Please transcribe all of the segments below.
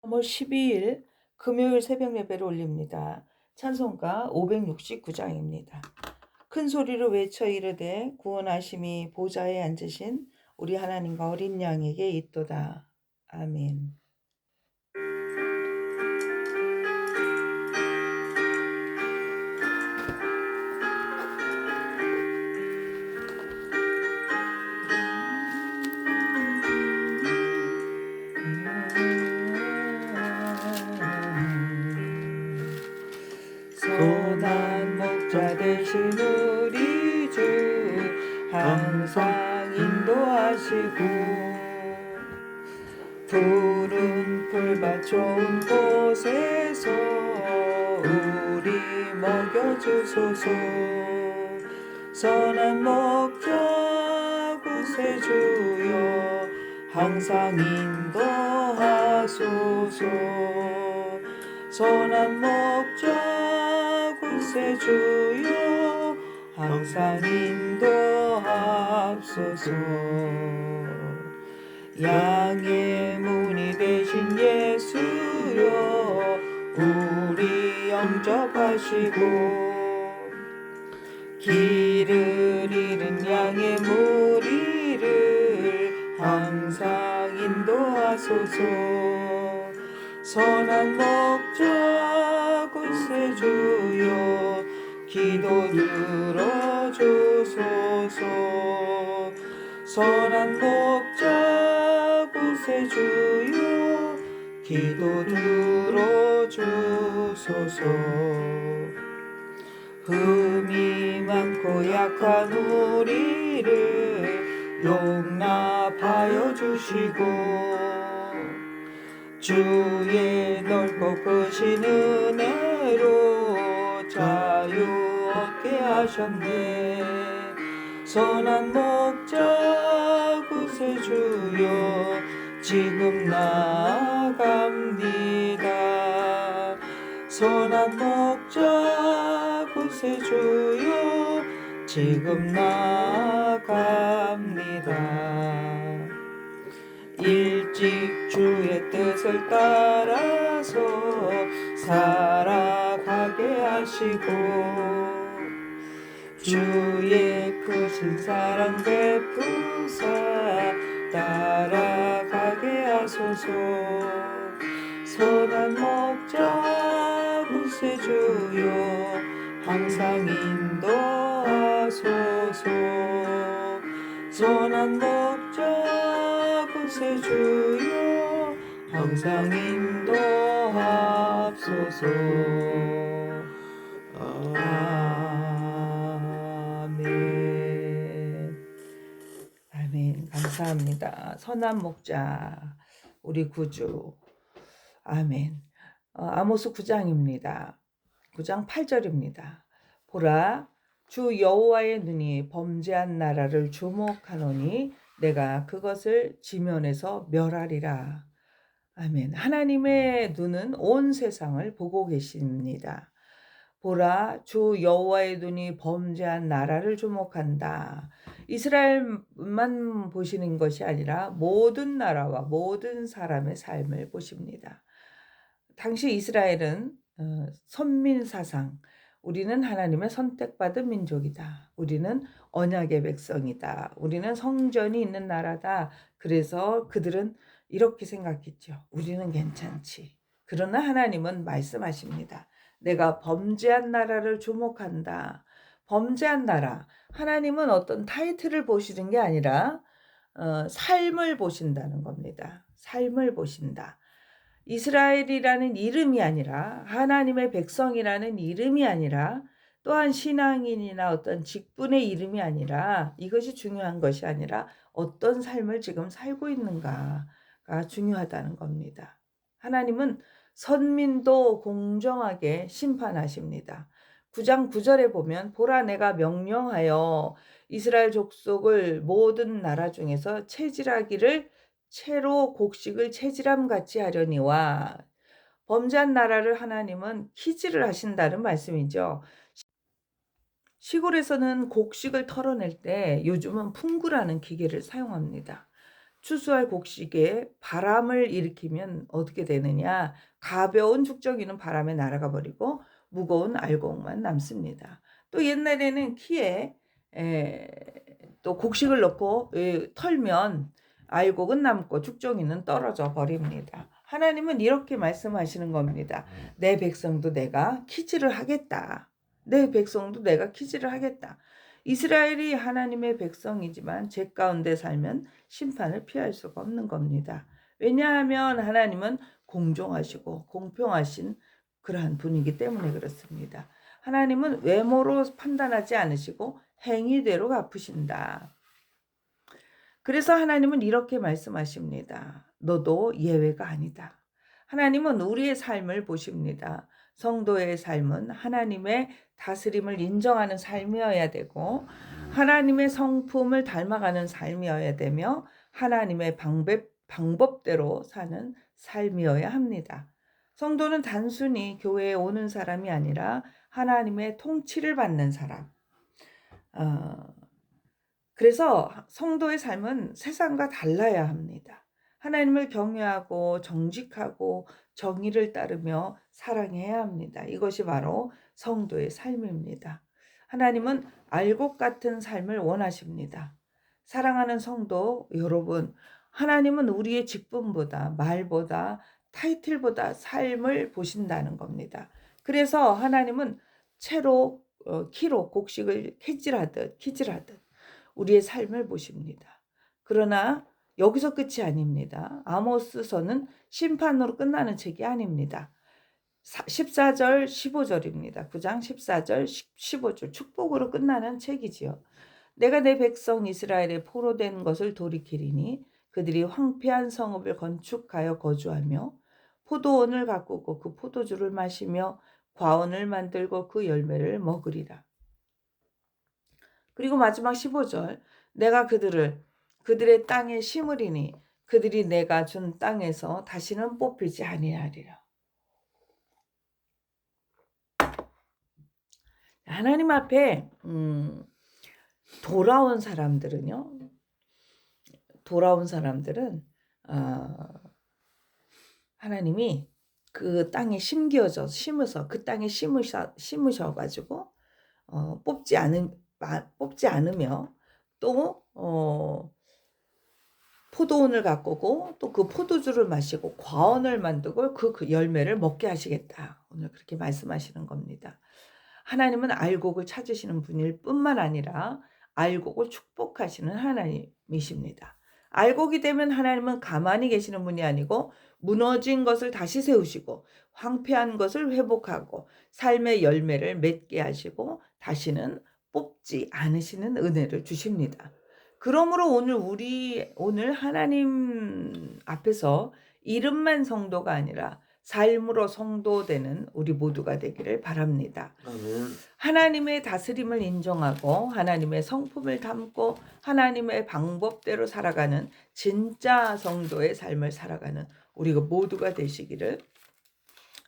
3월 12일 금요일 새벽 예배를 올립니다. 찬송가 569장입니다. 큰 소리로 외쳐 이르되 구원하심이 보좌에 앉으신 우리 하나님과 어린 양에게 있도다. 아멘. 선한 목자 되신 우리 주 항상 인도하시고 푸른 풀밭 좋은 곳에서 우리 먹여주소서. 선한 목자 구세주여 항상 인도하소서. 선한 목자 구세주여 항상 인도하소서. 양의 문이 되신 예수여 우리 영접하시고 길을 잃은 양의 무리를 항상 인도하소서. 선한 목자 구세주여 기도 들어주소서. 선한 목자 구세주여 기도 들어주소서. 흠이 많고 약한 우리를 용납하여 주시고 주의 넓고 크신 은혜로 자유 얻게 하셨네. 선한 목자 구세주여 지금 나아갑니다. 선한 목자 구세주여 지금 나아갑니다. 일찍 주의 뜻을 따라서 살아가게 하시고 주의 크신 사랑 베푸사 따라가게 하소서. 선한 목자 구세주여 항상 인도하소서. 선한 목자 구세주여 항상 인도하소서. 아멘. 아멘. 감사합니다. 선한 목자 우리 구주. 아멘. 아모스 9장입니다. 9장 8절입니다. 보라 주 여호와의 눈이 범죄한 나라를 주목하노니 내가 그것을 지면에서 멸하리라. 아멘. 하나님의 눈은 온 세상을 보고 계십니다. 보라 주 여호와의 눈이 범죄한 나라를 주목한다. 이스라엘만 보시는 것이 아니라 모든 나라와 모든 사람의 삶을 보십니다. 당시 이스라엘은 선민사상, 우리는 하나님의 선택받은 민족이다. 우리는 언약의 백성이다. 우리는 성전이 있는 나라다. 그래서 그들은 이렇게 생각했죠. 우리는 괜찮지. 그러나 하나님은 말씀하십니다. 내가 범죄한 나라를 주목한다. 범죄한 나라. 하나님은 어떤 타이틀을 보시는 게 아니라 삶을 보신다는 겁니다. 삶을 보신다. 이스라엘이라는 이름이 아니라 하나님의 백성이라는 이름이 아니라 또한 신앙인이나 어떤 직분의 이름이 아니라 이것이 중요한 것이 아니라 어떤 삶을 지금 살고 있는가가 중요하다는 겁니다. 하나님은 선민도 공정하게 심판하십니다. 9장 9절에 보면 보라 내가 명령하여 이스라엘 족속을 모든 나라 중에서 채질하기를 채로 곡식을 채질함같이 하려니와 범죄한 나라를 하나님은 키질을 하신다는 말씀이죠. 시골에서는 곡식을 털어낼 때 요즘은 풍구라는 기계를 사용합니다. 추수할 곡식에 바람을 일으키면 어떻게 되느냐? 가벼운 죽정이는 바람에 날아가 버리고 무거운 알곡만 남습니다. 또 옛날에는 키에 또 곡식을 넣고 털면 알곡은 남고 죽정이는 떨어져 버립니다. 하나님은 이렇게 말씀하시는 겁니다. 내 백성도 내가 키즈를 하겠다. 내 백성도 내가 키즈를 하겠다. 이스라엘이 하나님의 백성이지만 죄 가운데 살면 심판을 피할 수가 없는 겁니다. 왜냐하면 하나님은 공정하시고 공평하신 그러한 분이기 때문에 그렇습니다. 하나님은 외모로 판단하지 않으시고 행위대로 갚으신다. 그래서 하나님은 이렇게 말씀하십니다. 너도 예외가 아니다. 하나님은 우리의 삶을 보십니다. 성도의 삶은 하나님의 다스림을 인정하는 삶이어야 되고 하나님의 성품을 닮아가는 삶이어야 되며 하나님의 방법대로 사는 삶이어야 합니다. 성도는 단순히 교회에 오는 사람이 아니라 하나님의 통치를 받는 사람. 그래서 성도의 삶은 세상과 달라야 합니다. 하나님을 경외하고 정직하고 정의를 따르며 사랑해야 합니다. 이것이 바로 성도의 삶입니다. 하나님은 알곡 같은 삶을 원하십니다. 사랑하는 성도 여러분, 하나님은 우리의 직분보다 말보다 타이틀보다 삶을 보신다는 겁니다. 그래서 하나님은 키로 곡식을 키질하듯 우리의 삶을 보십니다. 그러나 여기서 끝이 아닙니다. 아모스서는 심판으로 끝나는 책이 아닙니다. 14절 15절입니다. 9장 14절 15절 축복으로 끝나는 책이지요. 내가 내 백성 이스라엘의 포로된 것을 돌이키리니 그들이 황폐한 성읍을 건축하여 거주하며 포도원을 가꾸고 그 포도주를 마시며 과원을 만들고 그 열매를 먹으리라. 그리고 마지막 15절 내가 그들의 땅에 심으리니 그들이 내가 준 땅에서 다시는 뽑히지 아니하리라. 하나님 앞에 돌아온 사람들은 하나님이 그 땅에 심어서 그 땅에 심으셔가지고 뽑지 않으며 또 포도원을 가꾸고 또 그 포도주를 마시고 과원을 만들고 그 열매를 먹게 하시겠다. 오늘 그렇게 말씀하시는 겁니다. 하나님은 알곡을 찾으시는 분일 뿐만 아니라 알곡을 축복하시는 하나님이십니다. 알곡이 되면 하나님은 가만히 계시는 분이 아니고 무너진 것을 다시 세우시고 황폐한 것을 회복하고 삶의 열매를 맺게 하시고 다시는 뽑지 않으시는 은혜를 주십니다. 그러므로 오늘 하나님 앞에서 이름만 성도가 아니라 삶으로 성도되는 우리 모두가 되기를 바랍니다. 아멘. 하나님의 다스림을 인정하고 하나님의 성품을 담고 하나님의 방법대로 살아가는 진짜 성도의 삶을 살아가는 우리가 모두가 되시기를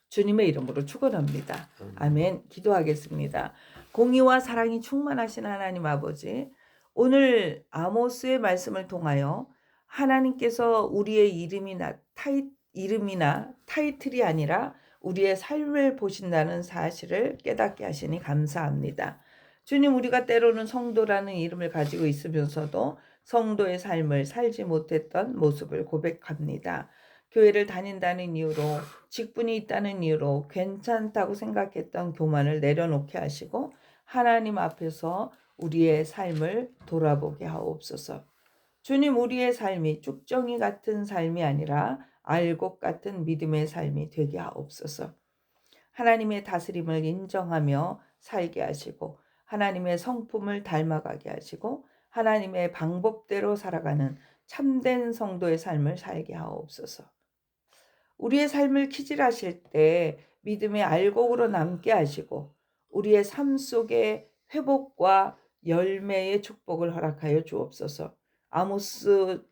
주님의 이름으로 축원합니다. 아멘. 기도하겠습니다. 공의와 사랑이 충만하신 하나님 아버지, 오늘 아모스의 말씀을 통하여 하나님께서 우리의 이름이나 타이틀이 아니라 우리의 삶을 보신다는 사실을 깨닫게 하시니 감사합니다. 주님, 우리가 때로는 성도라는 이름을 가지고 있으면서도 성도의 삶을 살지 못했던 모습을 고백합니다. 교회를 다닌다는 이유로, 직분이 있다는 이유로 괜찮다고 생각했던 교만을 내려놓게 하시고 하나님 앞에서 우리의 삶을 돌아보게 하옵소서. 주님, 우리의 삶이 쭉정이 같은 삶이 아니라 알곡 같은 믿음의 삶이 되게 하옵소서. 하나님의 다스림을 인정하며 살게 하시고 하나님의 성품을 닮아가게 하시고 하나님의 방법대로 살아가는 참된 성도의 삶을 살게 하옵소서. 우리의 삶을 키질하실 때 믿음의 알곡으로 남게 하시고 우리의 삶 속에 회복과 열매의 축복을 허락하여 주옵소서. 아모스의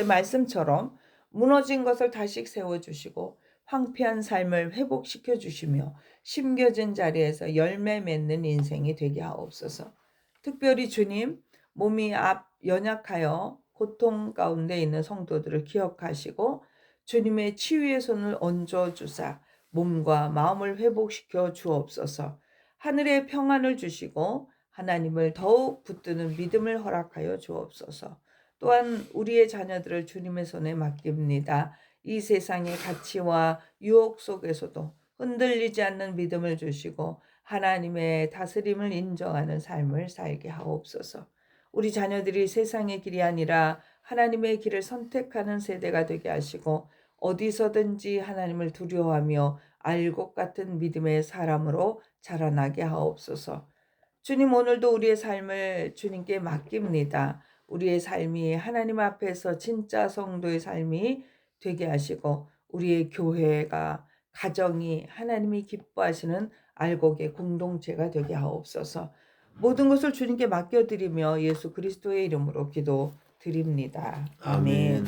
말씀처럼 무너진 것을 다시 세워주시고 황폐한 삶을 회복시켜 주시며 심겨진 자리에서 열매 맺는 인생이 되게 하옵소서. 특별히 주님, 몸이 연약하여 고통 가운데 있는 성도들을 기억하시고 주님의 치유의 손을 얹어 주사 몸과 마음을 회복시켜 주옵소서. 하늘의 평안을 주시고 하나님을 더욱 붙드는 믿음을 허락하여 주옵소서. 또한 우리의 자녀들을 주님의 손에 맡깁니다. 이 세상의 가치와 유혹 속에서도 흔들리지 않는 믿음을 주시고 하나님의 다스림을 인정하는 삶을 살게 하옵소서. 우리 자녀들이 세상의 길이 아니라 하나님의 길을 선택하는 세대가 되게 하시고 어디서든지 하나님을 두려워하며 알곡 같은 믿음의 사람으로 자라나게 하옵소서. 주님, 오늘도 우리의 삶을 주님께 맡깁니다. 우리의 삶이 하나님 앞에서 진짜 성도의 삶이 되게 하시고 우리의 교회가 가정이 하나님이 기뻐하시는 알곡의 공동체가 되게 하옵소서. 모든 것을 주님께 맡겨드리며 예수 그리스도의 이름으로 기도드립니다. 아멘.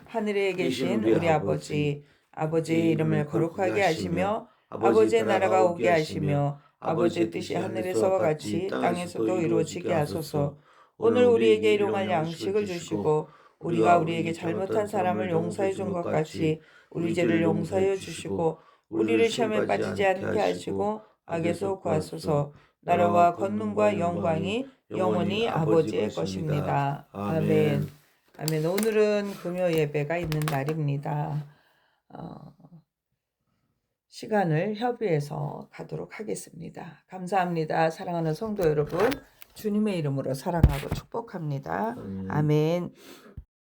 하늘에 계신 우리 아버지, 아버지의 이름을 거룩하게 하시며 아버지의 나라가 오게 하시며 아버지의 뜻이 하늘에서와 같이 땅에서도 이루어지게 하소서. 오늘 우리에게 일용할 양식을 주시고 우리가 우리에게 잘못한 사람을 용서해 준 것 같이 우리 죄를 용서해 주시고 우리를 시험에 빠지지 않게 하시고 악에서 구하소서. 나라와 권능과 영광이 영원히 아버지의 것입니다. 아멘. 아멘. 오늘은 금요 예배가 있는 날입니다. 시간을 협의해서 가도록 하겠습니다. 감사합니다. 사랑하는 성도 여러분, 주님의 이름으로 사랑하고 축복합니다. 아멘.